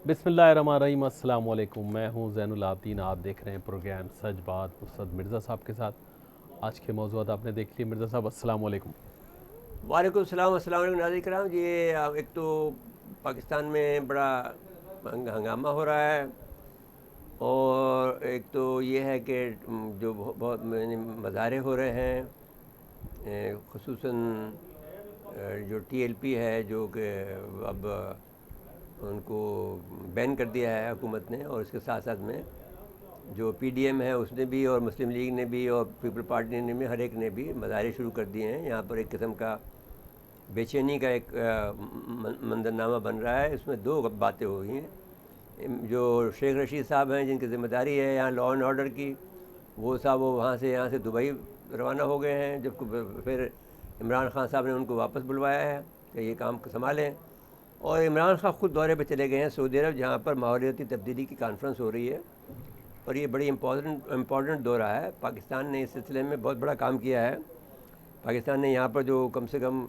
بسم اللہ الرحمن الرحیم۔ السلام علیکم، میں ہوں زین العابدین۔ آپ دیکھ رہے ہیں پروگرام سچ بات مستد مرزا صاحب کے ساتھ۔ آج کے موضوعات آپ نے دیکھ لیے۔ مرزا صاحب السلام علیکم۔ وعلیکم السلام علیکم ناظرین کرام جی۔ ایک تو پاکستان میں بڑا ہنگامہ ہو رہا ہے، اور ایک تو یہ ہے کہ جو بہت مظاہرے ہو رہے ہیں، خصوصاً جو ٹی ایل پی ہے جو کہ اب ان کو بین کر دیا ہے حکومت نے، اور اس کے ساتھ ساتھ میں جو پی ڈی ایم ہے اس نے بھی، اور مسلم لیگ نے بھی، اور پیپل پارٹی نے بھی، ہر ایک نے بھی مظاہرے شروع کر دیے ہیں۔ یہاں پر ایک قسم کا بے چینی کا ایک منظرنامہ بن رہا ہے۔ اس میں دو باتیں ہوئی ہیں۔ جو شیخ رشید صاحب ہیں جن کی ذمہ داری ہے یہاں لا اینڈ آرڈر کی، وہ صاحب وہ یہاں سے دبئی روانہ ہو گئے ہیں، جب پھر عمران خان صاحب نے ان کو واپس بلوایا ہے کہ یہ کام سنبھالیں، اور عمران خان خود دورے پہ چلے گئے ہیں سعودی عرب، جہاں پر ماحولیاتی تبدیلی کی کانفرنس ہو رہی ہے، اور یہ بڑی امپورٹنٹ دورہ ہے۔ پاکستان نے اس سلسلے میں بہت بڑا کام کیا ہے۔ پاکستان نے یہاں پر جو کم سے کم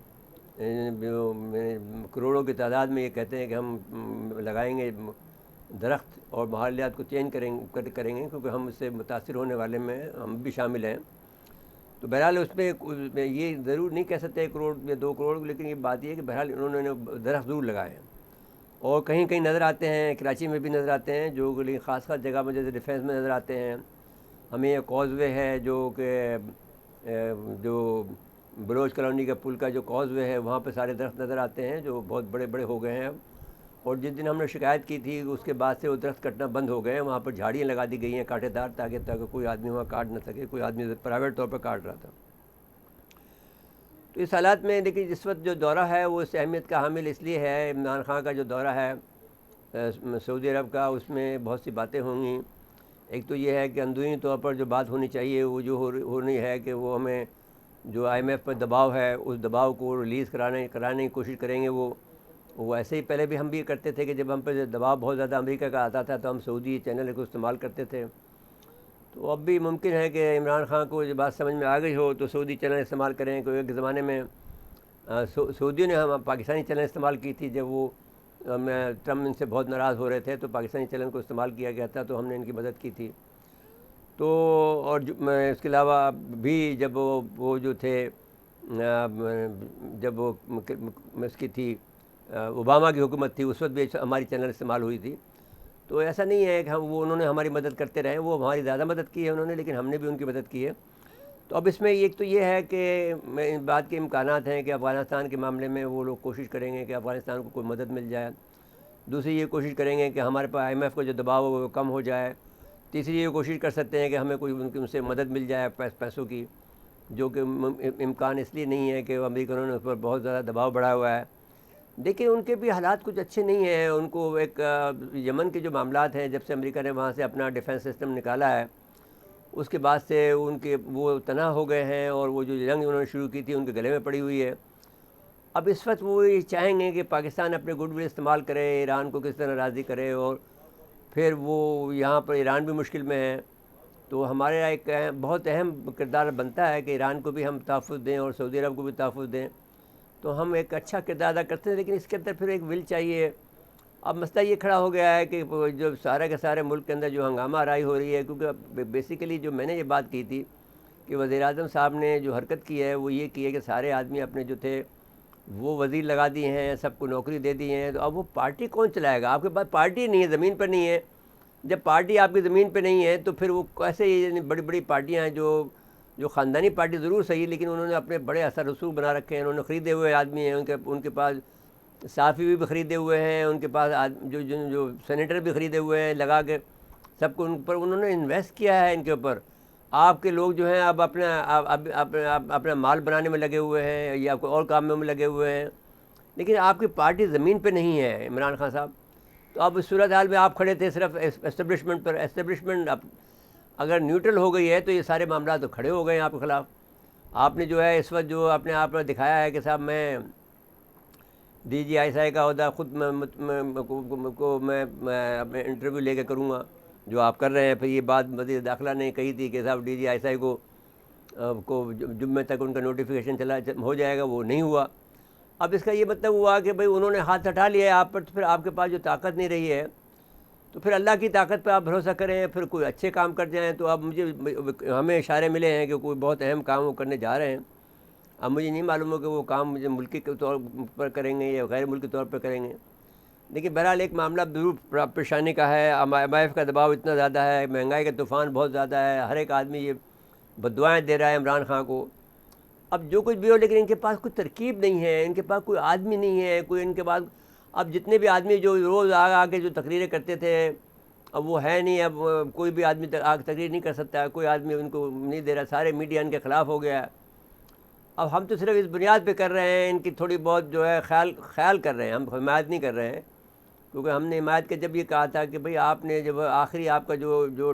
کروڑوں کی تعداد میں یہ کہتے ہیں کہ ہم لگائیں گے درخت اور ماحولیات کو چینج کریں گے، کیونکہ ہم اس سے متاثر ہونے والے میں ہم بھی شامل ہیں۔ تو بہرحال اس میں یہ ضرور نہیں کہہ سکتے 1 کروڑ یا 2 کروڑ، لیکن یہ بات یہ ہے کہ بہرحال انہوں نے درخت ضرور لگائے ہیں، اور کہیں کہیں نظر آتے ہیں، کراچی میں بھی نظر آتے ہیں، جو لیکن خاص جگہ میں جیسے ڈیفینس میں نظر آتے ہیں۔ ہمیں یہ کاز وے ہے جو کہ جو بلوچ کالونی کا پل کا جو کاز وے ہے، وہاں پہ سارے درخت نظر آتے ہیں جو بہت بڑے بڑے ہو گئے ہیں اب، اور جس دن ہم نے شکایت کی تھی اس کے بعد سے وہ درخت کٹنا بند ہو گئے ہیں۔ وہاں پر جھاڑیاں لگا دی گئی ہیں کانٹے دار، تاکہ کوئی آدمی وہاں کاٹ نہ سکے، کوئی آدمی پرائیویٹ طور پر کاٹ رہا تھا۔ تو اس حالات میں لیکن اس وقت جو دورہ ہے وہ اس اہمیت کا حامل اس لیے ہے، عمران خان کا جو دورہ ہے سعودی عرب کا، اس میں بہت سی باتیں ہوں گی۔ ایک تو یہ ہے کہ اندرونی طور پر جو بات ہونی چاہیے وہ جو ہو رہی ہے کہ وہ ہمیں جو آئی ایم ایف پر دباؤ ہے اس دباؤ کو ریلیز کرانے کی کوشش کریں گے۔ وہ ایسے ہی پہلے بھی ہم بھی کرتے تھے کہ جب ہم پہ دباؤ بہت زیادہ امریکہ کا آتا تھا تو ہم سعودی چینل کو استعمال کرتے تھے۔ تو اب بھی ممکن ہے کہ عمران خان کو یہ بات سمجھ میں آ گئی ہو تو سعودی چینل استعمال کریں، کیونکہ ایک زمانے میں سعودیوں نے ہم پاکستانی چینل استعمال کی تھی، جب وہ ٹرمپ ان سے بہت ناراض ہو رہے تھے تو پاکستانی چینل کو استعمال کیا گیا تھا، تو ہم نے ان کی مدد کی تھی۔ تو اور اس کے علاوہ بھی جب وہ جو تھے جب وہ اس کی تھی اوباما کی حکومت تھی، اس وقت بھی ہماری چینل استعمال ہوئی تھی۔ تو ایسا نہیں ہے کہ انہوں نے ہماری مدد کرتے رہے، وہ ہماری زیادہ مدد کی ہے انہوں نے، لیکن ہم نے بھی ان کی مدد کی ہے۔ تو اب اس میں ایک تو یہ ہے کہ اس بات کے امکانات ہیں کہ افغانستان کے معاملے میں وہ لوگ کوشش کریں گے کہ افغانستان کو کوئی مدد مل جائے۔ دوسری یہ کوشش کریں گے کہ ہمارے پاس آئی ایم ایف کا جو دباؤ ہے وہ کم ہو جائے۔ تیسری یہ کوشش کر سکتے ہیں کہ ہمیں کوئی ان سے مدد مل جائے پیسوں کی، جو کہ امکان اس لیے نہیں ہے کہ امریکنوں نے اس پر بہت زیادہ دباؤ بڑھایا ہوا ہے۔ لیکن ان کے بھی حالات کچھ اچھے نہیں ہیں۔ ان کو ایک یمن کے جو معاملات ہیں، جب سے امریکہ نے وہاں سے اپنا ڈیفنس سسٹم نکالا ہے، اس کے بعد سے ان کے وہ تنہا ہو گئے ہیں، اور وہ جو جنگ انہوں نے شروع کی تھی ان کے گلے میں پڑی ہوئی ہے۔ اب اس وقت وہ یہ چاہیں گے کہ پاکستان اپنے گڈ ول استعمال کرے، ایران کو کس طرح راضی کرے، اور پھر وہ یہاں پر ایران بھی مشکل میں ہے۔ تو ہمارے ایک بہت اہم کردار بنتا ہے کہ ایران کو بھی ہم تحفظ دیں اور سعودی عرب کو بھی تحفظ دیں، تو ہم ایک اچھا کردار ادا کرتے ہیں، لیکن اس کے اندر پھر ایک ول چاہیے۔ اب مسئلہ یہ کھڑا ہو گیا ہے کہ جو سارے کے سارے ملک کے اندر جو ہنگامہ آرائی ہو رہی ہے، کیونکہ بیسیکلی جو میں نے یہ بات کی تھی کہ وزیر اعظم صاحب نے جو حرکت کی ہے وہ یہ کی ہے کہ سارے آدمی اپنے جو تھے وہ وزیر لگا دیے ہیں، سب کو نوکری دے دی ہیں، تو اب وہ پارٹی کون چلائے گا؟ آپ کے پاس پارٹی نہیں ہے، زمین پر نہیں ہے۔ جب پارٹی آپ کی زمین پہ نہیں ہے تو پھر وہ کیسے بڑی بڑی پارٹیاں ہیں جو خاندانی پارٹی ضرور صحیح، لیکن انہوں نے اپنے بڑے اثر رسوخ بنا رکھے ہیں، انہوں نے خریدے ہوئے آدمی ہیں، ان کے پاس صحافی بھی خریدے ہوئے ہیں، ان کے پاس جو سینیٹر بھی خریدے ہوئے ہیں لگا کے، سب کو ان پر انہوں نے انویسٹ کیا ہے ان کے اوپر۔ آپ کے لوگ جو ہیں اب اپنا مال بنانے میں لگے ہوئے ہیں یا کوئی اور کاموں میں لگے ہوئے ہیں، لیکن آپ کی پارٹی زمین پہ نہیں ہے عمران خان صاحب۔ تو اب اس صورتحال میں آپ کھڑے تھے صرف اسٹیبلشمنٹ پر۔ اسٹیبلشمنٹ اگر نیوٹرل ہو گئی ہے تو یہ سارے معاملات تو کھڑے ہو گئے ہیں آپ کے خلاف۔ آپ نے جو ہے اس وقت جو اپنے آپ نے دکھایا ہے کہ صاحب میں D G I S I کا عہدہ خود میں اپنے انٹرویو لے کے کروں گا جو آپ کر رہے ہیں۔ پھر یہ بات وزیر داخلہ نے کہی تھی کہ صاحب D G I S I کو جمعے تک ان کا نوٹیفیکیشن ہو جائے گا، وہ نہیں ہوا۔ اب اس کا یہ مطلب ہوا کہ بھئی انہوں نے ہاتھ ہٹا لیا ہے آپ پر، تو پھر آپ کے پاس جو طاقت نہیں رہی ہے تو پھر اللہ کی طاقت پہ آپ بھروسہ کریں، پھر کوئی اچھے کام کر جائیں. تو اب ہمیں اشارے ملے ہیں کہ کوئی بہت اہم کام وہ کرنے جا رہے ہیں. اب مجھے نہیں معلوم ہو کہ وہ کام مجھے ملکی کے طور پر کریں گے یا غیر ملکی طور پر کریں گے. لیکن بہرحال ایک معاملہ ضرور پریشانی کا ہے. IMF کا دباؤ اتنا زیادہ ہے، مہنگائی کا طوفان بہت زیادہ ہے، ہر ایک آدمی یہ بددعائیں دے رہا ہے عمران خان کو. اب جو کچھ بھی ہو، لیکن ان کے پاس کوئی ترکیب نہیں ہے، ان کے پاس کوئی آدمی نہیں ہے، کوئی ان کے پاس. اب جتنے بھی آدمی جو روز آ کے جو تقریریں کرتے تھے، اب وہ ہے نہیں. اب کوئی بھی آدمی تقریر نہیں کر سکتا ہے، کوئی آدمی ان کو نہیں دے رہا، سارے میڈیا ان کے خلاف ہو گیا ہے. اب ہم تو صرف اس بنیاد پہ کر رہے ہیں، ان کی تھوڑی بہت جو ہے خیال کر رہے ہیں، ہم حمایت نہیں کر رہے ہیں. کیونکہ ہم نے حمایت کے جب یہ کہا تھا کہ بھئی آپ نے جب آخری آپ کا جو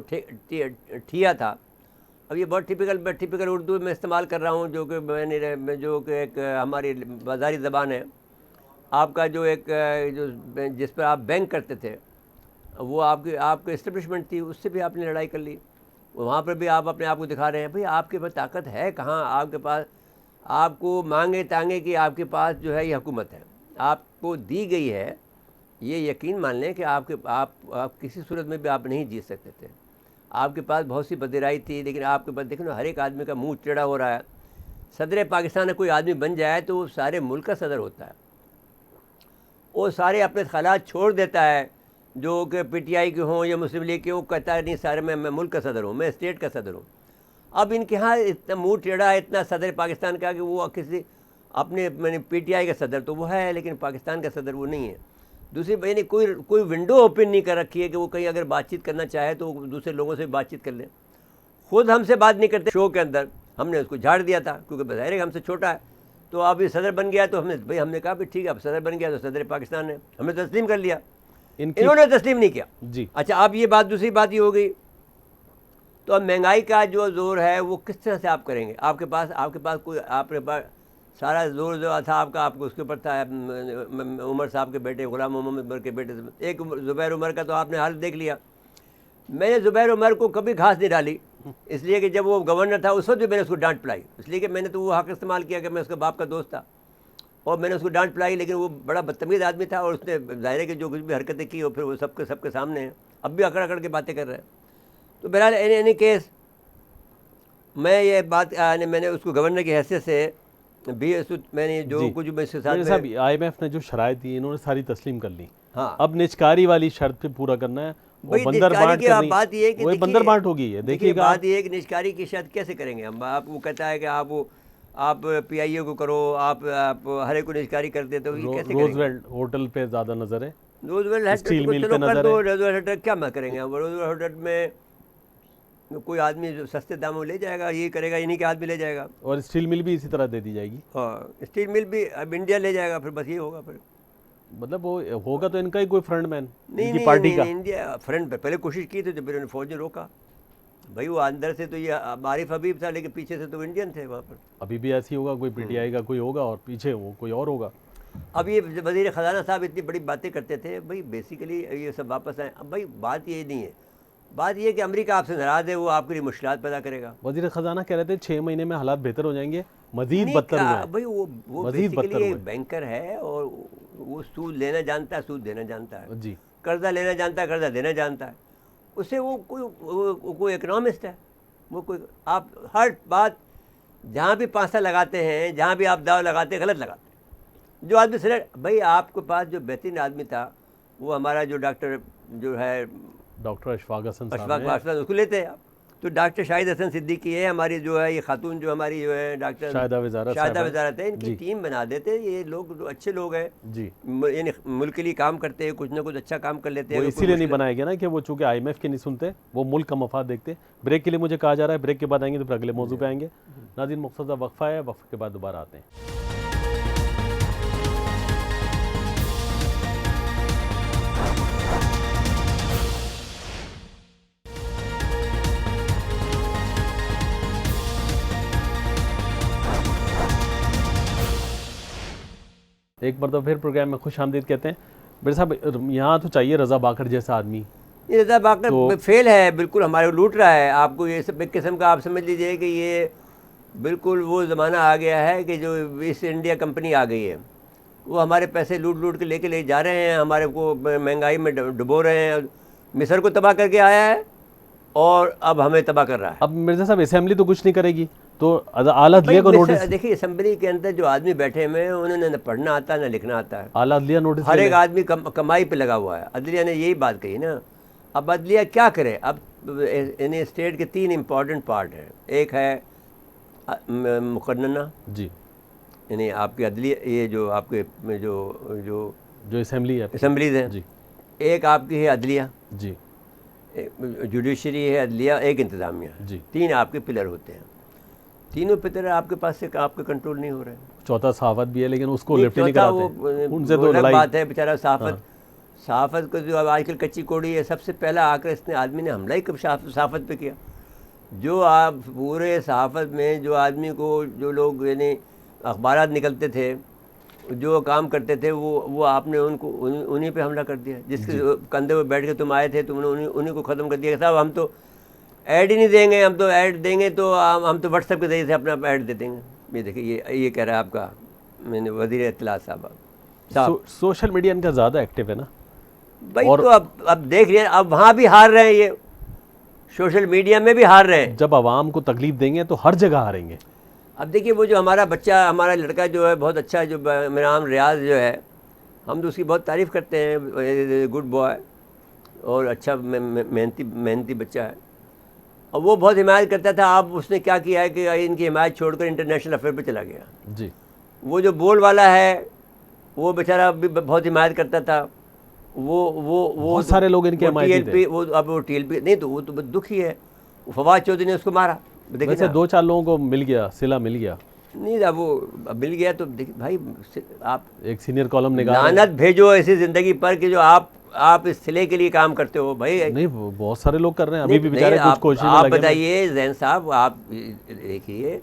ٹھیا تھا، اب یہ بہت ٹپیکل اردو میں استعمال کر رہا ہوں، جو کہ جو کہ ایک ہماری بازاری زبان ہے. آپ کا جو ایک جس پر آپ بینک کرتے تھے، وہ آپ کی اسٹیبلشمنٹ تھی، اس سے بھی آپ نے لڑائی کر لی. وہاں پر بھی آپ اپنے آپ کو دکھا رہے ہیں بھئی آپ کے پاس طاقت ہے کہاں، آپ کے پاس آپ کو مانگے تانگے کہ آپ کے پاس جو ہے یہ حکومت ہے، آپ کو دی گئی ہے. یہ یقین مان لیں کہ آپ کسی صورت میں بھی آپ نہیں جیت سکتے تھے. آپ کے پاس بہت سی بدرائی تھی، لیکن آپ کے پاس دیکھیں نا، ہر ایک آدمی کا منہ ٹیڑھا ہو رہا ہے. صدر پاکستان میں کوئی آدمی بن جائے تو وہ سارے ملک کا صدر ہوتا ہے، وہ سارے اپنے خیالات چھوڑ دیتا ہے، جو کہ PTI کے ہوں یا مسلم لیگ کے ہوں. کہتا ہے نہیں، سارے میں ملک کا صدر ہوں، میں اسٹیٹ کا صدر ہوں. اب ان کے ہاں اتنا منہ ٹیڑھا ہے اتنا صدر پاکستان کا کہ وہ کسی اپنے PTI کا صدر تو وہ ہے، لیکن پاکستان کا صدر وہ نہیں ہے. دوسری یعنی کوئی ونڈو اوپن نہیں کر رکھی ہے کہ وہ کہیں اگر بات چیت کرنا چاہے تو دوسرے لوگوں سے بات چیت کر لیں. خود ہم سے بات نہیں کرتے. شو کے اندر ہم نے اس کو جھاڑ دیا تھا، کیونکہ بظاہر ہے ہم سے چھوٹا ہے. تو اب یہ صدر بن گیا تو ہم نے کہا بھائی ٹھیک ہے، اب صدر بن گیا تو صدر پاکستان ہے، ہم نے تسلیم کر لیا. انہوں نے تسلیم نہیں کیا. جی اچھا، اب یہ بات دوسری بات یہ ہو گئی. تو اب مہنگائی کا جو زور ہے وہ کس طرح سے آپ کریں گے؟ آپ کے پاس کوئی آپ کے پاس سارا زور جو تھا آپ کا، آپ کو اس کے اوپر تھا عمر صاحب کے بیٹے، غلام محمد عمر کے بیٹے. ایک زبیر عمر کا تو آپ نے حال دیکھ لیا. میں نے زبیر عمر کو کبھی گھاس نہیں ڈالی، اس لیے کہ جب وہ گورنر تھا اس وقت بھی میں نے اس کو ڈانٹ پلائی، اس لیے کہ میں نے تو وہ حق استعمال کیا کہ میں اس کے باپ کا دوست تھا اور میں نے اس کو ڈانٹ پلائی. لیکن وہ بڑا بدتمیز آدمی تھا اور اس نے ظاہر ہے کہ جو کچھ بھی حرکتیں کی اور پھر وہ سب کے سامنے ہیں، اب بھی اکڑ کے باتیں کر رہے ہیں. تو بہرحال اینی کیس میں یہ بات میں نے اس کو گورنر کی حیثیت سے بھی میں نے جو کچھ میں اس کے ساتھ صاحب IMF نے جو شرائط دی انہوں نے ساری تسلیم کر لی. ہاں، اب نچکاری والی شرط پہ پورا کرنا ہے. نچکاری کی بات یہ ہے کہ بندر بانٹ ہوگی ہے. دیکھیے بات یہ ہے کہ نچکاری کی شرط کیسے کریں گے ہم؟ آپ کو کہتا ہے کہ آپ PIO کو کرو، آپ ہر ایک کو نچکاری کر دے، تو یہ کیسے کریں گے؟ روزویلٹ ہوٹل پہ زیادہ نظر ہے، روزویلٹ اسٹیل مل پہ نظر ہے. روزویلٹ کیا میں کریں گے؟ روزویلٹ ہوٹل میں کوئی آدمی جو سستے داموں لے جائے گا، یہ کرے گا، انہیں کے آدمی لے جائے گا. اور اسٹیل مل بھی اسی طرح دے دی جائے گی. ہاں، اسٹیل مل بھی اب انڈیا لے جائے گا، پھر بس یہ ہوگا. پھر مطلب وہ ہوگا تو ان کا ہی کوئی فرنٹ مین نہیں پارٹی کا. انڈیا فرنٹ پہ پہلے کوشش کی تھی تو پھر انہیں فوج نے روکا. بھائی وہ اندر سے تو یہ عارف حبیب تھا، لیکن پیچھے سے تو انڈین تھے وہاں پر. ابھی بھی ایسی ہوگا، کوئی PTI کا کوئی ہوگا اور پیچھے وہ کوئی اور ہوگا. اب یہ وزیر خزانہ صاحب اتنی بڑی باتیں کرتے تھے، بھائی بیسیکلی یہ سب واپس آئیں. اب بھائی بات یہ نہیں ہے، بات یہ ہے کہ امریکہ آپ سے ناراض ہے، وہ آپ کے لیے مشکلات پیدا کرے گا. وزیر خزانہ کہہ رہے تھے 6 مہینے میں حالات بہتر ہو جائیں گے، مزید بدتر ہوئے ہیں. بھائی وہ بیسیکلی ایک بینکر ہے اور وہ سود لینا جانتا ہے، سود دینا جانتا ہے. جی، قرضہ لینا جانتا ہے، قرضہ دینا جانتا ہے. اس سے وہ کوئی اکنامسٹ ہے. وہ کوئی آپ ہر بات جہاں بھی پانسا لگاتے ہیں، جہاں بھی آپ داؤ لگاتے ہیں، غلط لگاتے ہیں. جو آدمی بھائی آپ کے پاس جو بہترین آدمی تھا وہ ہمارا جو ڈاکٹر جو ہے ڈاکٹر اشفاق حسن اس کو لیتے ہیں آپ. تو ڈاکٹر شاہد حسن صدیقی ہے ہماری جو ہے یہ خاتون جو ہماری جو ہے ڈاکٹر شاہدہ وزارت ہے، ان کی ٹیم بنا دیتے. یہ لوگ جو اچھے لوگ ہیں جی، یعنی ملک کے لیے کام کرتے ہیں، کچھ نہ کچھ اچھا کام کر لیتے ہیں. وہ اسی لیے نہیں بنائے گئے نا کہ وہ چونکہ IMF کے نہیں سنتے، وہ ملک کا مفاد دیکھتے. بریک کے لیے مجھے کہا جا رہا ہے، بریک کے بعد آئیں گے تو پھر اگلے موضوع پہ آئیں گے. ناظرین مختصر وقفہ ہے، وقفے کے بعد دوبارہ آتے ہیں. ایک مرتبہ پھر پروگرام میں خوش آمدید کہتے ہیں. میرے صاحب یہاں تو چاہیے رضا باکر جیسا آدمی. یہ رضا باکر فیل ہے بالکل، ہمارے لوٹ رہا ہے. آپ کو یہ سب ایک قسم کا آپ سمجھ لیجئے کہ یہ بالکل وہ زمانہ آ گیا ہے کہ جو ایسٹ انڈیا کمپنی آ گئی ہے، وہ ہمارے پیسے لوٹ کے لے جا رہے ہیں، ہمارے کو مہنگائی میں ڈبو رہے ہیں. مصر کو تباہ کر کے آیا ہے اور اب ہمیں تباہ کر رہا ہے. اب مرزا صاحب اسمبلی تو کچھ نہیں کرے گی, تو اعلیٰ عدلیہ کو نوٹس, دیکھیے اسمبلی کے اندر جو آدمی بیٹھے ہوئے ہیں انہوں نے نہ پڑھنا آتا نہ لکھنا آتا ہے. اعلیٰ عدلیہ نوٹس ہر ایک آدمی کمائی پہ لگا ہوا ہے. عدلیہ نے یہی بات کہی نا. اب عدلیہ کیا کرے؟ اب یعنی اسٹیٹ کے 3 امپورٹنٹ پارٹ ہیں. ایک ہے مقننہ, جی, یعنی آپ کی عدلیہ, یہ جو آپ کے جو جو جو اسمبلی ہے, اسمبلیز ہیں. جی ایک آپ کی ہے عدلیہ, جی, جوڈیشری ہے عدلیہ, ایک انتظامیہ. جی, 3 آپ کے پلر ہوتے ہیں. تینوں پلر آپ کے پاس سے آپ کے کنٹرول نہیں ہو رہے ہیں. چوتھا صحافت بھی ہے لیکن اس کو لفٹ نہیں کراتے, ان سے تو الگ لڑائی. بات ہے. بیچارہ صحافت کو جو آج کل کچی کوڑی ہے, سب سے پہلا آ کر اس نے آدمی نے حملہ ہی کب صحافت پہ کیا. جو آپ پورے صحافت میں جو آدمی کو, جو لوگ یعنی اخبارات نکلتے تھے, جو کام کرتے تھے, وہ آپ نے ان کو انہیں پہ حملہ کر دیا. جس کے کندھے پہ بیٹھ کے تم آئے تھے, تم نے انہیں کو ختم کر دیا کہ صاحب ہم تو ایڈ ہی نہیں دیں گے, ہم تو ایڈ دیں گے تو ہم تو واٹس ایپ کے ذریعے سے اپنا ایڈ دے دیں گے. یہ دیکھیے یہ کہہ رہا ہے آپ کا میں نے وزیر اطلاع صاحب. سوشل میڈیا ان کا زیادہ ایکٹیو ہے نا بھائی, تو اب دیکھ رہے ہیں, اب وہاں بھی ہار رہے ہیں, یہ سوشل میڈیا میں بھی ہار رہے ہیں. جب عوام کو تکلیف دیں گے تو ہر جگہ ہاریں گے. اب دیکھیے وہ جو ہمارا بچہ, ہمارا لڑکا جو ہے بہت اچھا, جو میرا نام ریاض جو ہے, ہم تو اس کی بہت تعریف کرتے ہیں. گڈ بوائے اور اچھا محنتی بچہ ہے, اور وہ بہت حمایت کرتا تھا. اب اس نے کیا کیا ہے کہ ان کی حمایت چھوڑ کر انٹرنیشنل افیئر پہ چلا گیا. جی, وہ جو بول والا ہے وہ بیچارہ بھی بہت حمایت کرتا تھا. وہ بہت سارے لوگ ان کے حمایتی تھے. اب وہ ٹی ایل پی نہیں, تو وہ تو دکھ ہی ہے. فواد چودھری نے اس کو مارا. ویسے 2-4 لوگوں کو مل گیا, صلہ مل گیا. نہیں, اب وہ مل گیا تو بھائی آپ ایک سینئر کالم نگار لعنت بھیجو ایسی زندگی پر کہ جو آپ اس صلے کے لیے کام کرتے ہو. بھائی نہیں, بہت سارے لوگ کر رہے ہیں ابھی بھی بیچارے, کچھ کوششیں آپ لگے. بتائیے زین صاحب, آپ دیکھیے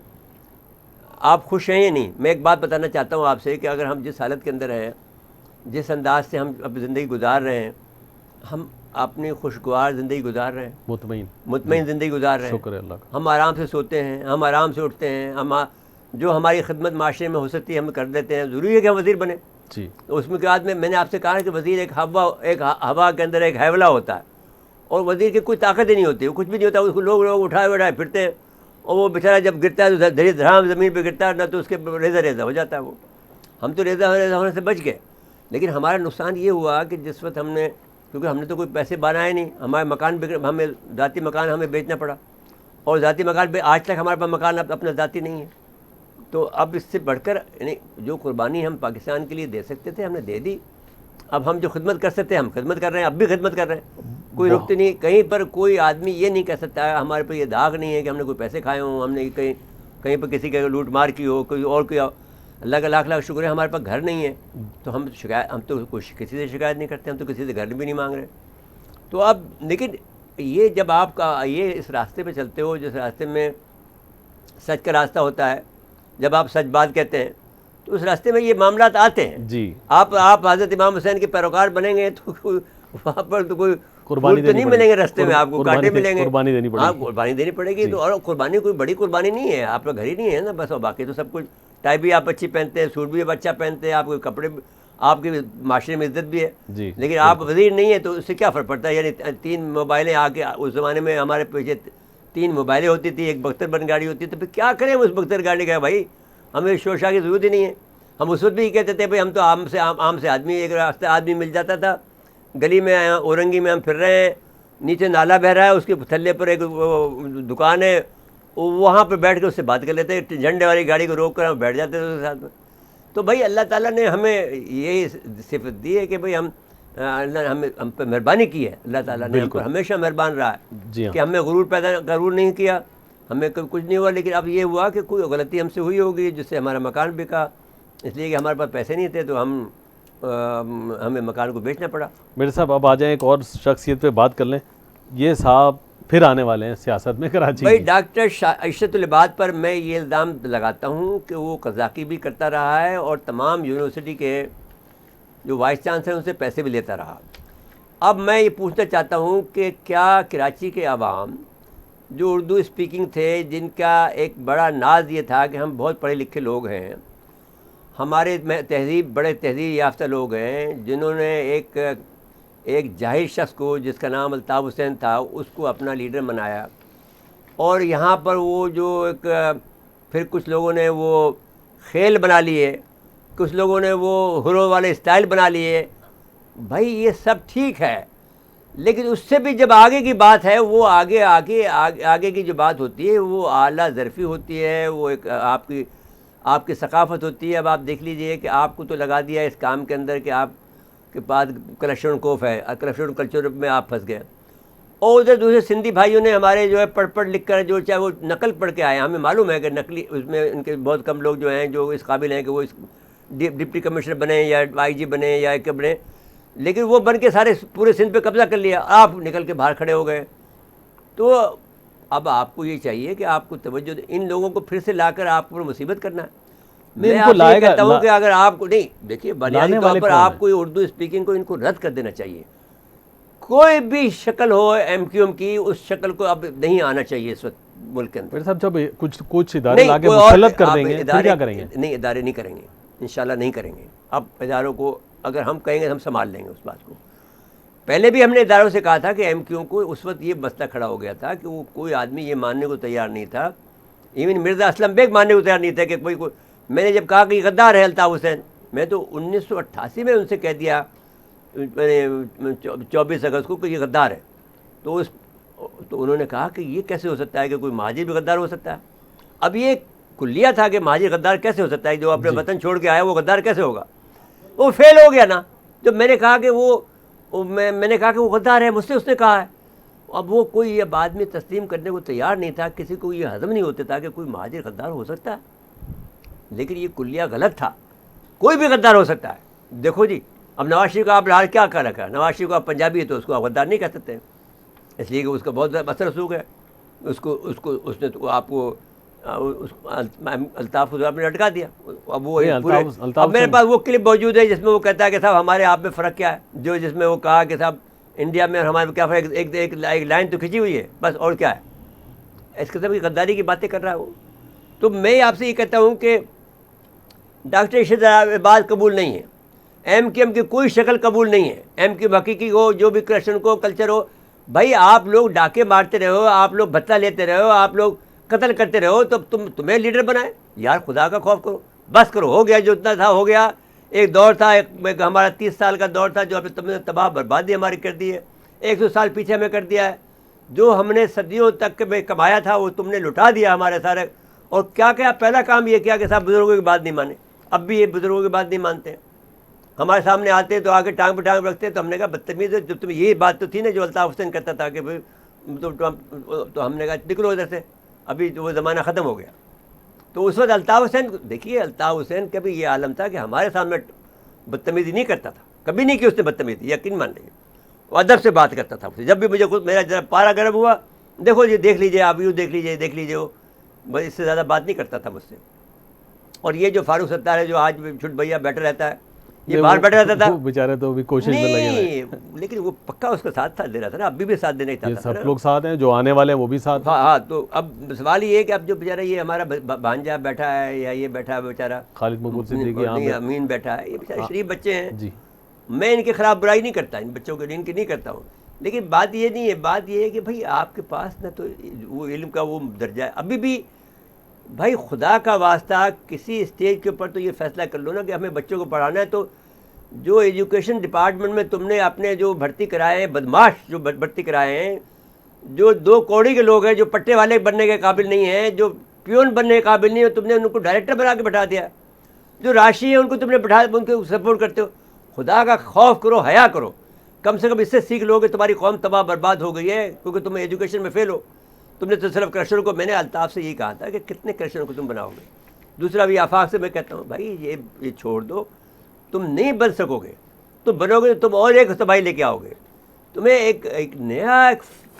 آپ خوش ہیں یا نہیں؟ میں ایک بات بتانا چاہتا ہوں آپ سے کہ اگر ہم جس حالت کے اندر ہیں, جس انداز سے ہم اب زندگی گزار رہے ہیں, ہم اپنی خوشگوار زندگی گزار رہے ہیں, مطمئن زندگی گزار رہے ہیں. شکر ہے اللہ کا. ہم آرام سے سوتے ہیں, ہم آرام سے اٹھتے ہیں, ہم جو ہماری خدمت معاشرے میں ہو سکتی ہے ہم کر دیتے ہیں. ضروری ہے کہ ہم وزیر بنے. جی, اس میں بعد میں نے آپ سے کہا کہ وزیر ایک ہوا کے اندر ایک حیولہ ہوتا ہے, اور وزیر کی کوئی طاقت ہی نہیں ہوتی, وہ کچھ بھی نہیں ہوتا. اس کو لوگ اٹھائے پھرتے ہیں, اور وہ بیچارہ جب گرتا ہے تو دھڑام زمین پہ گرتا ہے, نہ تو اس کے ریزہ ہو جاتا ہے. وہ ہم تو ریزہ ہونے سے بچ گئے. لیکن ہمارا نقصان یہ ہوا کہ جس وقت ہم نے, کیونکہ ہم نے تو کوئی پیسے بنائے نہیں, ہمارے مکان ہمیں ذاتی مکان ہمیں بیچنا پڑا, اور ذاتی مکان پہ آج تک ہمارے پاس مکان اپنا ذاتی نہیں ہے. تو اب اس سے بڑھ کر یعنی جو قربانی ہم پاکستان کے لیے دے سکتے تھے ہم نے دے دی. اب ہم جو خدمت کر سکتے ہیں ہم خدمت کر رہے ہیں, اب بھی خدمت کر رہے ہیں. کوئی رکتے نہیں. کہیں پر کوئی آدمی یہ نہیں کہہ سکتا ہے, ہمارے پہ یہ داغ نہیں ہے کہ ہم نے کوئی پیسے کھائے ہوں, ہم نے کہیں پہ کسی کے لوٹ مار کی ہو, کوئی اور کیا. اللہ کا لاکھ لاکھ شکر ہے ہمارے پاس گھر نہیں ہے, تو ہم تو کسی سے شکایت نہیں کرتے, ہم تو کسی سے گھر بھی نہیں مانگ رہے. تو اب لیکن یہ جب آپ کا یہ اس راستے پہ چلتے ہو جس راستے میں سچ کا راستہ ہوتا ہے, جب آپ سچ بات کہتے ہیں تو اس راستے میں یہ معاملات آتے ہیں. جی, آپ حضرت امام حسین کے پیروکار بنیں گے تو وہاں پر تو کوئی قربانی تو نہیں ملیں گے راستے میں, آپ کو کانٹے ملیں گے. قربانی دینی پڑے گی. ہاں, قربانی دینی پڑے گی. تو اور قربانی کوئی بڑی قربانی نہیں ہے, آپ کا گھر ہی نہیں ہے نا بس, اور باقی تو سب کچھ. ٹائی بھی آپ اچھی پہنتے ہیں, سوٹ بھی آپ اچھا پہنتے ہیں, آپ کے کپڑے آپ کے معاشرے میں عزت بھی ہے. جی, لیکن آپ وزیر نہیں ہیں تو اس سے کیا فرق پڑتا ہے؟ یعنی 3 موبائلیں آ کے, اس زمانے میں ہمارے پیچھے 3 موبائلیں ہوتی تھی, ایک بختر بن گاڑی ہوتی تھی. تو پھر کیا کریں اس بختر گاڑی کا؟ بھائی ہمیں شور شاہ کی ضرورت ہی نہیں ہے. ہم اس وقت بھی کہتے تھے بھائی ہم تو عام سے آدمی, ایک راستہ آدمی مل جاتا تھا گلی میں, اورنگی میں ہم پھر رہے ہیں, نیچے نالا بہہ رہا ہے, اس کے تھلے پر ایک دکان ہے, وہاں پہ بیٹھ کے اس سے بات کر لیتے, جھنڈے والی گاڑی کو روک کر ہم بیٹھ جاتے تھے اس کے ساتھ میں. تو بھائی اللہ تعالیٰ نے ہمیں یہی صفت دی ہے کہ بھئی اللہ نے ہم پہ مہربانی کی ہے. اللہ تعالیٰ نے ہم پر ہمیشہ مہربان رہا ہے کہ ہمیں غرور نہیں کیا, ہمیں کچھ نہیں ہوا. لیکن اب یہ ہوا کہ کوئی غلطی ہم سے ہوئی ہوگی جس سے ہمارا مکان بکا, اس لیے کہ ہمارے پاس پیسے نہیں تھے تو ہمیں مکان کو بیچنا پڑا. میرے صاحب اب آ جائیں ایک اور شخصیت پہ بات کر لیں. یہ صاحب پھر آنے والے ہیں سیاست میں کراچی. بھائی ڈاکٹر عشرت العباد پر میں یہ الزام لگاتا ہوں کہ وہ قذاقی بھی کرتا رہا ہے اور تمام یونیورسٹی کے جو وائس چانسلر ان سے پیسے بھی لیتا رہا. اب میں یہ پوچھنا چاہتا ہوں کہ کیا کراچی کے عوام جو اردو اسپیکنگ تھے, جن کا ایک بڑا ناز یہ تھا کہ ہم بہت پڑھے لکھے لوگ ہیں, ہمارے بڑے تہذیب یافتہ لوگ ہیں, جنہوں نے ایک جاہل شخص کو جس کا نام الطاف حسین تھا اس کو اپنا لیڈر بنایا، اور یہاں پر وہ جو ایک پھر کچھ لوگوں نے وہ کھیل بنا لیے، کچھ لوگوں نے وہ ہرو والے اسٹائل بنا لیے. بھائی یہ سب ٹھیک ہے، لیکن اس سے بھی جب آگے کی بات ہے، وہ آگے کی جو بات ہوتی ہے وہ اعلیٰ ظرفی ہوتی ہے، وہ ایک آپ کی ثقافت ہوتی ہے. اب آپ دیکھ لیجئے کہ آپ کو تو لگا دیا اس کام کے اندر کہ آپ کے پاس کرپشن کوف ہے، کرپشن کلچر میں آپ پھنس گئے. اور ادھر دوسرے سندھی بھائیوں نے ہمارے جو ہے پڑھ لکھ کر جو چاہے وہ نقل پڑھ کے آئے ہیں، ہمیں معلوم ہے کہ نقلی اس میں ان کے بہت کم لوگ جو ہیں جو اس قابل ہیں کہ وہ ڈپٹی کمشنر بنے یا آئی جی بنے یا ایک بنے، لیکن وہ بن کے سارے پورے سندھ پہ قبضہ کر لیا، آپ نکل کے باہر کھڑے ہو گئے. تو اب آپ کو یہ چاہیے کہ آپ کو توجہ ان لوگوں کو پھر سے لا کر آپ پر مصیبت کرنا ہے. میں آپ سے یہ کہتا ہوں کہ اگر آپ کو نہیں دیکھیے بنیادی طور پر آپ کو اردو اسپیکنگ کو ان کو رد کر دینا چاہیے. کوئی بھی شکل ہو ایم کیو ایم کی، اس شکل کو اب نہیں آنا چاہیے اس وقت ملک کے اندر. میرے صاحب جب کچھ ادارے لا کے مسلط کر دیں گے پھر کیا کریں گے؟ نہیں، ادارے نہیں کریں گے، انشاءاللہ نہیں کریں گے. اب اداروں کو اگر ہم کہیں گے ہم سنبھال لیں گے اس بات کو. پہلے بھی ہم نے اداروں سے کہا تھا کہ ایم کیو کو اس وقت یہ مسئلہ کھڑا ہو گیا تھا کہ وہ کوئی آدمی یہ ماننے کو تیار نہیں تھا، ایون مرزا اسلم بیگ ماننے کو تیار نہیں تھا کہ کوئی میں نے جب کہا کہ یہ غدار ہے الطاف حسین، میں تو 1988 میں ان سے کہہ دیا، میں نے 24 اگست کو کہ یہ غدار ہے. تو انہوں نے کہا کہ یہ کیسے ہو سکتا ہے کہ کوئی مہاجر بھی غدار ہو سکتا ہے. اب یہ کلیہ تھا کہ مہاجر غدار کیسے ہو سکتا ہے، جو اپنے وطن چھوڑ کے آیا وہ غدار کیسے ہوگا. وہ فیل ہو گیا نا. جب میں نے کہا کہ میں نے کہا کہ وہ غدار ہے، مجھ سے اس نے کہا ہے. اب وہ کوئی یہ آدمی تسلیم کرنے کو تیار نہیں تھا، کسی کو یہ ہضم نہیں ہوتا تھا کہ کوئی مہاجر غدار ہو سکتا ہے. لیکن یہ کلیہ غلط تھا، کوئی بھی غدار ہو سکتا ہے. دیکھو جی اب نواز شریف کا آپ لحاظ کیا کر رکھا ہے، نواز شریف کو آپ پنجابی ہے تو اس کو آپ غدار نہیں کہہ سکتے، اس لیے کہ اس کا بہت زیادہ اثر رسوخ ہے. اس نے تو آپ کو الطاف کو آپ نے لٹکا دیا. اب وہ اب میرے پاس وہ کلپ موجود ہے جس میں وہ کہتا ہے کہ صاحب ہمارے آپ میں فرق کیا ہے، جس میں وہ کہا کہ صاحب انڈیا میں اور ہمارے میں کیا فرق، ایک لائن تو کھینچی ہوئی ہے بس، اور کیا ہے. اس قسم کی غداری کی باتیں کر رہا ہے وہ. تو میں آپ سے یہ کہتا ہوں کہ ڈاکٹر ارشد بات قبول نہیں ہے، ایم کیو ایم کی کوئی شکل قبول نہیں ہے. ایم کیو حقیقی ہو، جو بھی کرپشن کو کلچر ہو، بھائی آپ لوگ ڈاکے مارتے رہو، آپ لوگ بھتہ لیتے رہو، آپ لوگ قتل کرتے رہو، تو تمہیں لیڈر بنائے. یار خدا کا خوف کرو، بس کرو، ہو گیا جو اتنا تھا ہو گیا. ایک دور تھا، ایک ہمارا 30 سال کا دور تھا جو تم نے تباہ بربادی ہماری کر دی ہے. 100 سال پیچھے ہمیں کر دیا ہے. جو ہم نے صدیوں تک میں کمایا تھا وہ تم نے لٹا دیا ہمارے سارے. اور کیا کیا پہلا کام یہ کیا کہ صاحب بزرگوں کی بات نہیں مانے. اب بھی یہ بزرگوں کی بات نہیں مانتے ہیں. ہمارے سامنے آتے ہیں تو آگے ٹانگ پہ ٹانگ رکھتے ہیں. تو ہم نے کہا بدتمیز ہے، جب تمہیں یہی بات تو تھی نا جو الطاف حسین کہتا تھا کہ تو ہم نے کہا نکلو ادھر سے. ابھی تو وہ زمانہ ختم ہو گیا. تو اس وقت الطاف حسین دیکھیے، الطاف حسین کا بھی یہ عالم تھا کہ ہمارے سامنے بدتمیزی نہیں کرتا تھا، کبھی نہیں کی اس نے بدتمیزی، یقین مان لیجیے. وہ ادب سے بات کرتا تھا. جب بھی مجھے میرا ذرا پارا گرم ہوا، دیکھو جی دیکھ لیجیے، آپ یوں دیکھ لیجیے وہ بس اس سے زیادہ بات نہیں کرتا تھا مجھ سے. اور یہ جو فاروق ستار ہے جو آج چھٹ بھیا بیٹھا رہتا ہے، یہ باہر بیٹھا رہتا تھا بیچارے تو بھی کوشش میں لگے ہوئے، لیکن وہ پکا اس کا ساتھ دے رہا تھا نا. ابھی بھی ساتھ دینے چاہتا تھا. سب لوگ ساتھ ہیں، جو آنے والے ہیں وہ بھی ساتھ. ہاں. تو اب سوال یہ ہے کہ اب جو بیچارہ یہ ہمارا بھانجا بیٹھا ہے یا یہ بیٹھا ہے بیچارہ خالد مقبول صدیقی، امین بیٹھا ہے، یہ بیچارے شریف بچے ہیں جی. میں ان کے خلاف برائی نہیں کرتا، ان بچوں کے ان کی نہیں کرتا ہوں. لیکن بات یہ نہیں ہے، بات یہ ہے کہ بھائی آپ کے پاس نہ تو وہ علم کا وہ درجہ ہے ابھی بھی. بھائی خدا کا واسطہ کسی اسٹیج کے اوپر تو یہ فیصلہ کر لو نا کہ ہمیں بچوں کو پڑھانا ہے. تو جو ایجوکیشن ڈپارٹمنٹ میں تم نے اپنے جو بھرتی کرائے ہیں، بدماش جو بھرتی کرائے ہیں، جو 2 کوڑی کے لوگ ہیں، جو پٹے والے بننے کے قابل نہیں ہیں، جو پیون بننے کے قابل نہیں ہے، تم نے ان کو ڈائریکٹر بنا کے بٹھا دیا. جو راشی ہیں ان کو تم نے بٹھا، ان کو سپورٹ کرتے ہو. خدا کا خوف کرو، حیا کرو. کم سے کم اس سے سیکھ لو کہ تمہاری قوم تباہ برباد ہو گئی ہے کیونکہ تم ایجوکیشن میں فیل ہو. تم نے تو صرف کرپشن کو، میں نے الطاف سے یہی کہا تھا کہ کتنے کرپشن کو تم بناؤ گے. دوسرا بھی آفاق سے میں کہتا ہوں بھائی یہ چھوڑ دو، تم نہیں بن سکو گے. تم بنو گے تو تم اور ایک تباہی لے کے آؤ گے. تمہیں ایک نیا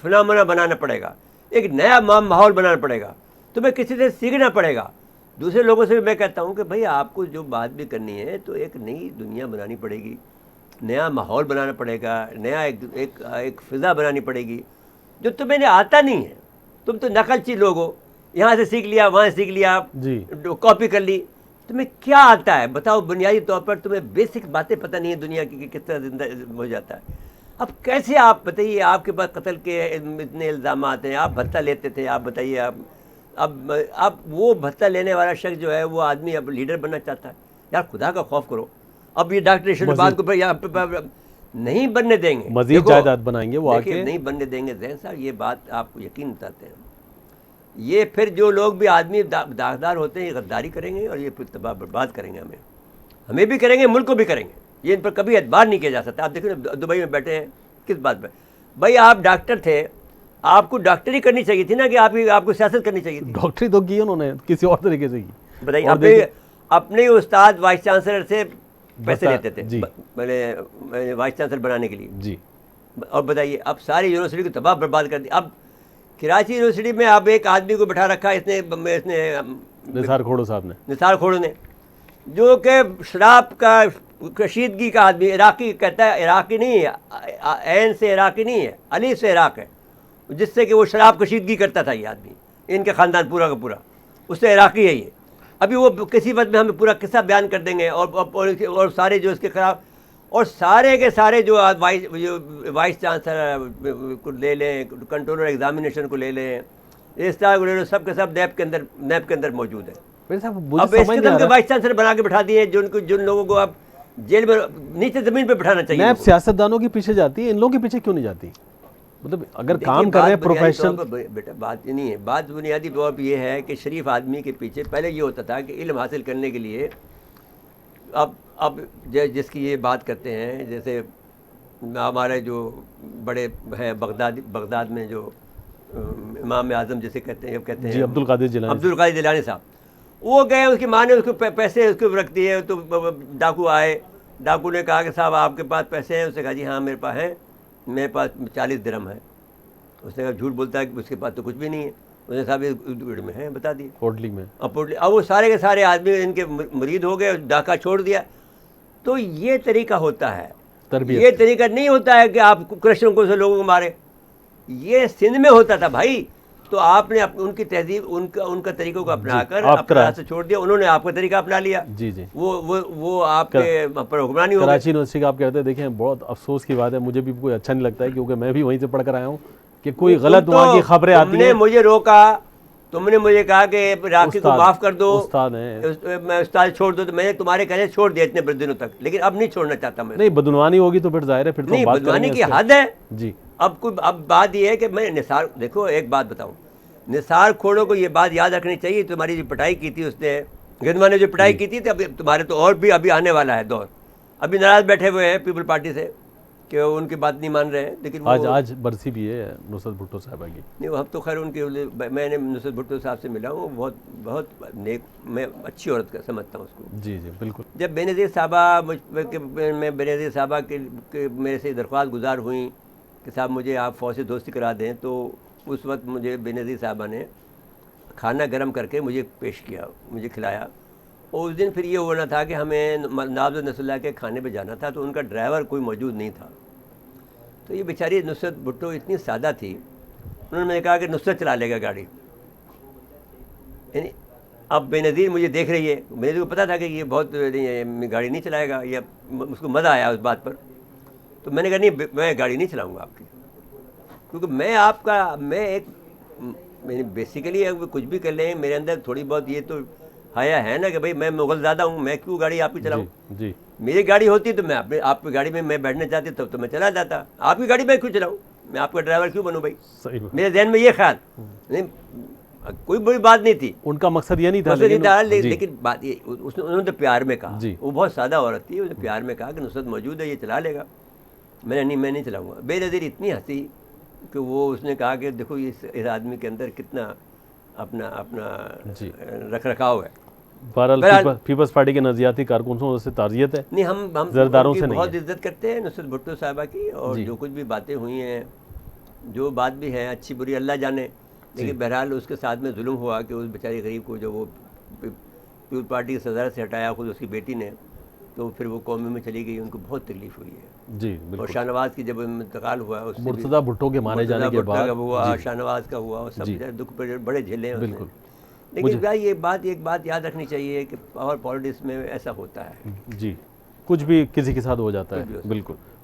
فنامنا بنانا پڑے گا، ایک نیا ماحول بنانا پڑے گا. تمہیں کسی سے سیکھنا پڑے گا. دوسرے لوگوں سے بھی میں کہتا ہوں کہ بھائی آپ کو جو بات بھی کرنی ہے تو ایک نئی دنیا بنانی پڑے گی، نیا ماحول بنانا پڑے گا، نیا ایک فضا بنانی پڑے گی جو تمہیں آتا نہیں ہے. تم تو نقلچی لوگ ہو، یہاں سے سیکھ لیا، وہاں سے سیکھ لیا، کاپی کر لی. تمہیں کیا آتا ہے بتاؤ؟ بنیادی طور پر تمہیں بیسک باتیں پتہ نہیں ہے دنیا کی کہ کس طرح زندہ ہو جاتا ہے. اب کیسے آپ بتائیے، آپ کے پاس قتل کے اتنے الزامات ہیں، آپ بھتہ لیتے تھے، آپ بتائیے آپ اب وہ بھتہ لینے والا شخص جو ہے وہ آدمی اب لیڈر بننا چاہتا ہے. یار خدا کا خوف کرو. اب یہ ڈاکٹر اشرف بات کو نہیں بننے دیں گے، مزید جائیداد بنائیں گے وہ دیکھیے نہیں بننے دیں گے. ذہن صاحب یہ بات آپ کو یقین بتاتے ہیں، یہ پھر جو لوگ بھی آدمی داغدار ہوتے ہیں یہ غداری کریں گے اور یہ پھر تباہ برباد کریں گے. ہمیں بھی کریں گے، ملک کو بھی کریں گے. یہ ان پر کبھی اعتبار نہیں کیا جا سکتا. آپ دیکھیں نا دبئی میں بیٹھے ہیں کس بات پہ؟ بھائی آپ ڈاکٹر تھے، آپ کو ڈاکٹری کرنی چاہیے تھی نا کہ آپ کو سیاست کرنی چاہیے تھی. ڈاکٹری تو کی انہوں نے کسی اور طریقے سے کی. بتائیے اپنے استاد وائس چانسلر سے پیسے لیتے تھے جی وائس چانسلر بنانے کے لیے جی. اور بتائیے اب ساری یونیورسٹی کو تباہ برباد کر دی. اب کراچی یونیورسٹی میں اب ایک آدمی کو بٹھا رکھا اس نے نثار کھوڑو صاحب نے، نثار کھوڑو نے، جو کہ شراب کا کشیدگی کا آدمی، عراقی کہتا ہے، عراقی نہیں ہے، عین سے عراقی نہیں ہے، علی سے عراق ہے، جس سے کہ وہ شراب کشیدگی کرتا تھا. یہ آدمی ان کے خاندان پورا کا پورا اس سے عراقی ہے. یہ ابھی وہ کسی وقت میں ہمیں پورا قصہ بیان کر دیں گے اور سارے جو اس کے خلاف اور سارے کے سارے جو وائس چانسلر کو لے لیں، کنٹرولر ایگزامینیشن کو لے لیں، اس طرح کو لے لیں، سب کے سب نیب کے اندر موجود ہیں. اب اس قسم کے وائس چانسلر بنا کے بٹھا دیے جن لوگوں کو اب جیل میں نیچے زمین پہ بٹھانا چاہیے. نیب سیاستدانوں کے پیچھے جاتی ہے، ان لوگوں کے پیچھے کیوں نہیں جاتی؟ مطلب اگر کام کر رہے ہیں پروفیشنل. بیٹا بات یہ نہیں ہے، بات بنیادی طور پہ یہ ہے کہ شریف آدمی کے پیچھے پہلے یہ ہوتا تھا کہ علم حاصل کرنے کے لیے اب جس کی یہ بات کرتے ہیں، جیسے ہمارے جو بڑے ہیں بغداد میں جو امام اعظم جسے کہتے ہیں جی عبد القادر جیلانی صاحب، وہ گئے، اس کی ماں نے اس کو پیسے اس کو رکھ دیے. تو ڈاکو آئے، ڈاکو نے کہا کہ صاحب آپ کے پاس پیسے ہیں؟ اس نے کہا جی ہاں میرے پاس ہیں، میرے پاس 40 درہم ہے. اس نے کہا جھوٹ بولتا ہے کہ اس کے پاس تو کچھ بھی نہیں ہے. اس نے صاحب یہ میں ہے، بتا دیے پورٹلی میں. اب وہ سارے کے سارے آدمی ان کے مرید ہو گئے، ڈاکہ چھوڑ دیا. تو یہ طریقہ ہوتا ہے، یہ طریقہ نہیں ہوتا ہے کہ آپ کرسچنوں کو سے لوگوں کو مارے. یہ سندھ میں ہوتا تھا بھائی. تو آپ نے ان کی تہذیب ان کا طریقوں کو اپنا کر اپنا سے چھوڑ دیا، انہوں نے آپ کا طریقہ اپنا لیا. جی جی وہ آپ کے پر حکمرانی ہو. کراچی یونیورسٹی کا آپ کہتے ہیں، دیکھیں بہت افسوس کی بات ہے، مجھے بھی کوئی اچھا نہیں لگتا ہے کیونکہ میں بھی وہیں سے پڑھ کر آیا ہوں کہ کوئی غلط وہاں کی خبریں آتی ہیں. تم نے مجھے روکا، تم نے مجھے کہا کہ راقی کو معاف کر دو، استاد ہیں، میں استاد چھوڑ دو. تو میں نے تمہارے کہنے چھوڑ دیا اتنے بڑے دنوں تک، لیکن اب نہیں چھوڑنا چاہتا میں. نہیں بدعنوانی ہوگی تو پھر ظاہر ہے پھر نہیں، بدعنوانی کی حد ہے. جی اب بات یہ ہے کہ میں نثار، دیکھو ایک بات بتاؤں، نثار کھوڑوں کو یہ بات یاد رکھنی چاہیے. تمہاری جو پٹائی کی تھی اس نے، گندوا نے جو پٹائی کی تھی، اب تمہارے تو اور بھی ابھی آنے والا ہے دور. ابھی ناراض بیٹھے ہوئے ہیں پیپل پارٹی سے کہ ان کی بات نہیں مان رہے ہیں، لیکن آج برسی بھی ہے نصرت بھٹو صاحبہ کی. نہیں اب تو خیر ان کی، میں نے نصرت بھٹو صاحب سے ملا ہوں، بہت بہت نیک، میں اچھی عورت کا سمجھتا ہوں اس کو. جی جی بالکل. جب بے نظیر صاحبہ میں بے نظیر صاحبہ کے میرے سے درخواست گزار ہوئیں کہ صاحب مجھے آپ فوج سے دوستی کرا دیں، تو اس وقت مجھے بے نظیر صاحبہ نے کھانا گرم کر کے مجھے پیش کیا، مجھے کھلایا. اور اس دن پھر یہ ہونا تھا کہ ہمیں نواب نصر اللہ کے کھانے پہ جانا تھا، تو ان کا ڈرائیور کوئی موجود نہیں تھا. تو یہ بیچاری نصرت بھٹو اتنی سادہ تھی، انہوں نے کہا کہ نصرت چلا لے گا گاڑی. یعنی اب بے نظیر مجھے دیکھ رہی ہے، بے نظیر کو پتہ تھا کہ یہ بہت گاڑی نہیں چلائے گا، یہ اس کو مزہ آیا اس بات پر. تو میں نے کہا نہیں میں گاڑی نہیں چلاؤں گا آپ کی، کیونکہ میں ایک بیسیکلی کچھ بھی کر لیں، میرے اندر تھوڑی بہت یہ تو حیا ہے نا کہ بھائی میں مغل زادہ ہوں، میں کیوں گاڑی آپ کی چلاؤں. جی میری گاڑی ہوتی تو میں آپ کی گاڑی میں بیٹھنا چاہتی تب تو میں چلا جاتا. آپ کی گاڑی میں کیوں چلاؤں، میں آپ کا ڈرائیور کیوں بنوں بھائی. میرے ذہن میں یہ خیال نہیں، کوئی بڑی بات نہیں تھی، ان کا مقصد یہ نہیں تھا. لیکن بات یہ انہوں نے پیار میں کہا، وہ بہت سادہ عورت تھی، انہوں نے پیار میں کہا کہ نصرت موجود ہے یہ چلا لے گا. میں نہیں چلاؤں گا. بے نظیر اتنی ہنسی کہ وہ اس نے کہا کہ دیکھو اس آدمی کے اندر کتنا اپنا رکھ رکھاؤ ہے. بہرحال پیپلز پارٹی کے نظریاتی کارکنوں سے تعزیت ہے. نہیں ہم زرداروں سے بہت عزت کرتے ہیں نصرت بھٹو صاحبہ کی، اور جو کچھ بھی باتیں ہوئی ہیں، جو بات بھی ہے اچھی بری اللہ جانے، لیکن بہرحال اس کے ساتھ میں ظلم ہوا کہ اس بیچاری غریب کو جو وہ پیپل پارٹی کی صدارت سے ہٹایا خود اس کی بیٹی نے، تو پھر وہ قومی میں چلی گئی، ان کو بہت تکلیف ہوئی ہے. جی اور شاہ نواز کی جب انتقال ہوا، اس مرتضیٰ بھٹو کے مارے جانے کے بعد ہوا، شاہ نواز کا ہوا، اور سب دکھ بڑے جھیلے ہیں. بالکل. لیکن بھائی ایک بات یاد رکھنی چاہیے کہ پاور پالیٹکس میں ایسا ہوتا ہے. جی کچھ بھی کسی کے ساتھ ہو جاتا ہے. بالکل.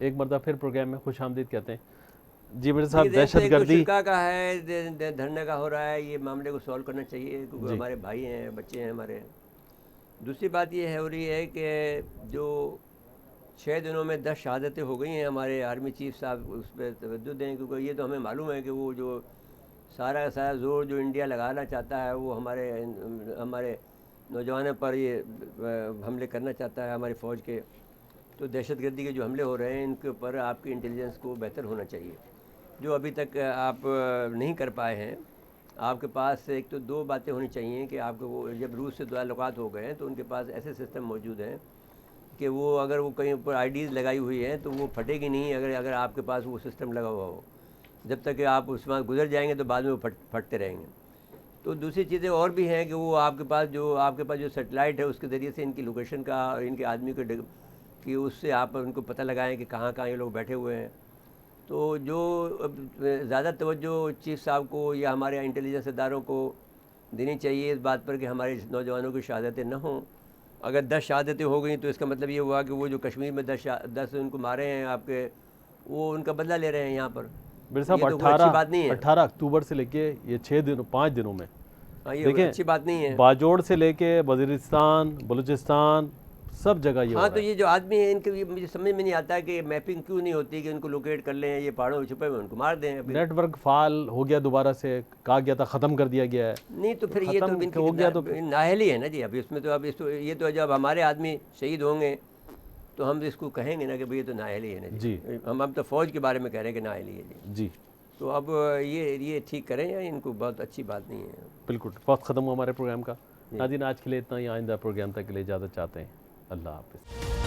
ایک مرتبہ پھر پروگرام میں خوش آمدید کہتے ہیں۔ جی مرزا صاحب، دہشت گردی شرکا کا ہے، دھرنے کا ہو رہا ہے، یہ معاملے کو سولو کرنا چاہیے کیونکہ ہمارے بھائی ہیں، بچے ہیں ہمارے۔ دوسری بات یہ ہو رہی ہے کہ جو 6 دنوں میں 10 شہادتیں ہو گئی ہیں، ہمارے آرمی چیف صاحب اس پہ توجہ دیں، کیونکہ یہ تو ہمیں معلوم ہے کہ وہ جو سارا کا سارا زور جو انڈیا لگانا چاہتا ہے وہ ہمارے نوجوانوں پر یہ حملے کرنا چاہتا ہے ہماری فوج کے۔ تو دہشت گردی کے جو حملے ہو رہے ہیں ان کے اوپر آپ کی انٹیلیجنس کو بہتر ہونا چاہیے، جو ابھی تک آپ نہیں کر پائے ہیں۔ آپ کے پاس ایک تو 2 باتیں ہونی چاہیے کہ آپ کو وہ جب روس سے تعلقات ہو گئے ہیں تو ان کے پاس ایسے سسٹم موجود ہیں کہ وہ اگر وہ کہیں اوپر آئی ڈیز لگائی ہوئی ہیں تو وہ پھٹے گی نہیں اگر آپ کے پاس وہ سسٹم لگا ہوا ہو۔ جب تک کہ آپ اس وقت گزر جائیں گے تو بعد میں وہ پھٹتے رہیں گے۔ تو دوسری چیزیں اور بھی ہیں کہ وہ آپ کے پاس جو سیٹلائٹ ہے اس کے ذریعے سے ان کی لوکیشن کا اور ان کے آدمی کو کہ اس سے آپ ان کو پتہ لگائیں کہ کہاں کہاں یہ لوگ بیٹھے ہوئے ہیں۔ تو جو زیادہ توجہ چیف صاحب کو یا ہمارے انٹیلیجنس اداروں کو دینی چاہیے اس بات پر کہ ہمارے نوجوانوں کی شہادتیں نہ ہوں۔ اگر 10 شہادتیں ہو گئیں تو اس کا مطلب یہ ہوا کہ وہ جو کشمیر میں 10 ان کو مارے ہیں آپ کے، وہ ان کا بدلہ لے رہے ہیں یہاں پر۔ مرزا صاحب، یہ تو کوئی اچھی بات نہیں ہے۔ 18 اکتوبر سے لے کے یہ 5 دنوں میں یہ اچھی بات نہیں ہے۔ باجوڑ سے لے کے وزیرستان، بلوچستان، سب جگہ یہ ہو ہاں، رہا تو ہے۔ یہ جو آدمی ہیں ان کے مجھے سمجھ میں نہیں آتا کہ میپنگ کیوں نہیں ہوتی کہ ان کو لوکیٹ کر لیں، یہ پہاڑوں میں چھپے ہوئے ان کو مار دیں۔ نیٹ ورک فعال ہو گیا، دوبارہ سے کہا گیا تھا ختم کر دیا گیا ہے۔ نہیں تو پھر یہ تو ان ہو گیا تو کی نااہلی ہے نا جی۔ ابھی اس میں تو یہ تو جب ہمارے آدمی شہید ہوں گے تو ہم اس کو کہیں گے نا کہ یہ تو نااہلی ہے نا جی۔ ہم تو فوج کے بارے میں کہہ رہے ہیں کہ نااہلی ہے جی۔ تو اب یہ ٹھیک کریں یا ان کو بہت اچھی بات نہیں ہے۔ بالکل، وقت ختم ہوا ہمارے پروگرام کا۔ ناظرین، آج کے لیے اتنا ہی، آئندہ پروگرام تک کے لیے اجازت چاہتے ہیں۔ اللہ حافظ۔